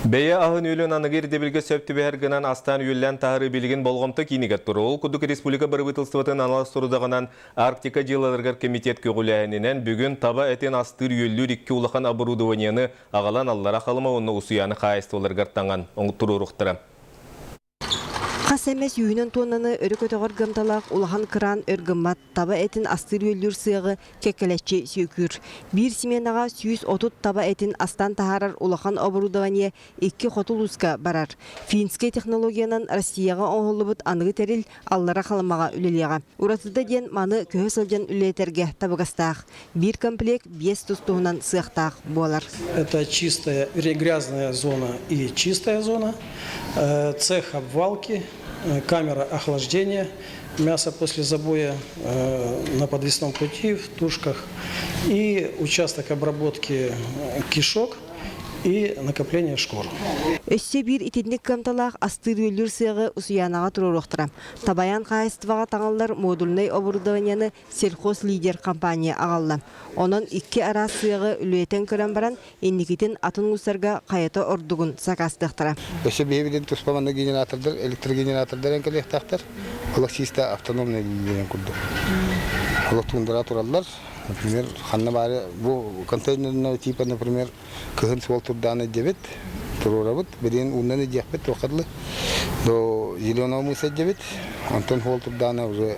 Бәйе ағын үйлін анығыр дебілге сөпті бәргінен астан үйлен тағыры білген болғымты кейінігет тұры. Ол Күдік Республика Бірбітілстыватын аналас тұрудағынан Арктика жылаларғар комитет көгіләйінен бүгін таба әтен астыр үйлер 2 улақан оборудованияны ағалан аллара қалыма оны ұсыяны қайысты оларғар таңан тұру рұқтыры. Қасемес үйінен тонаны өрі көтіғыр гымталақ улахан кран өргіммат таба әтін астыр өлір сыйғы кекелетші сүйкүр. Bir семенаға 130 таба әтін астан тахарар улахан оборудование 2 хотул ұска барар. Финскай технологиянан Россияға оңғылыбыт анығы тәріл аллара қалымаға үлелеға. Уратыда ден маны көе сылжан үлетерге табығастақ. Bir комплект 5 тұстуынан сыяқтақ болар. Это чистая, грязная зона и чистая зона, цех обвалки, камера охлаждения, мясо после забоя на подвесном пути, в тушках и участок обработки кишок и накопление шкур. Өссе bir итетник камталақ астыр өлір сыйғы ұсыянаға тұрырықтыра. Табаян қайыстываға таңалар модульный оборудованияны сельхоз лидер компания ағалла. Онын 2 ара сыйғы үлетен көрен баран енникетін атын ұсарға қайыты ордығын сақастықтыра. Өссе бейбеден тұспаманды генератордар, электрогенератордар әңкелектақтар, олық систа автономный лидерен күрді. Олық туындыра тұралар. Например, ханна бары bu контейнерного типа, например, кыгын свол турданы дебет, турурабыт, берен уннаны дияхбет тоқадлы, до зеленого мыса дебет, антон свол турданы уже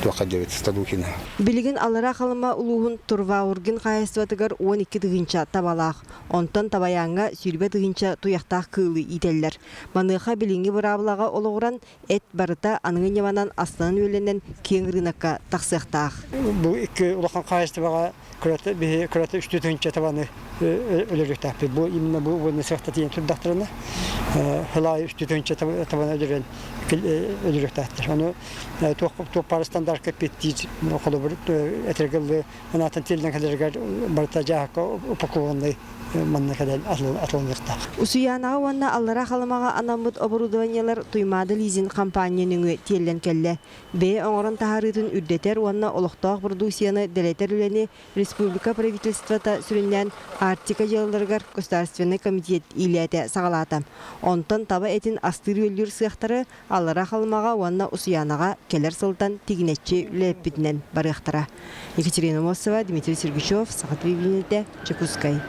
тоқад дебет, стадухина. Билигин аллара қалыма улуғын турва ургин қайыстыватыгар 12 дығынша табалақ. Онтан табаянға сүрбе дығынша туяқтақ кылы ителлер. Маныға билинги бұрабылаға олығыран әт барыта аныңын яманан асланын өлінен кен рынаққа тақсықтақ. Бұл 2 улақан қайыстываға күрәті 3 дығынша табаны өліріктақ. Бұл именно бұл нысықта тиен тұрдақтырына хылай 3 дығынша табаны өліріктақтыр. Оны тоқпары стандарт петтиз қолы бұрып әтіргілі анатын телден кәдергер барыта жағаққа упакованный манна кәдер атылынықтақ. Усуянаға уанна аллара қалымаға анамыд оборудованиялар туймады лизин компанияның телден кәлі. Бе оңырын тахарытын үрдетер уанна олықтақ продукцияны дәлетер үлені Республика правительствата сүрінен Арктика жылаларғар Государственный комитет илеті сағалаты. Онтан таба әтін астыр өлір сыяқтары аллара қалымаға уанна усуянаға келер сылтан тигінетші үлеппітінен барықтыра. Екатерина Мосова, Дмитрий Сергачев, Сағат Вивинеде, Чекускай.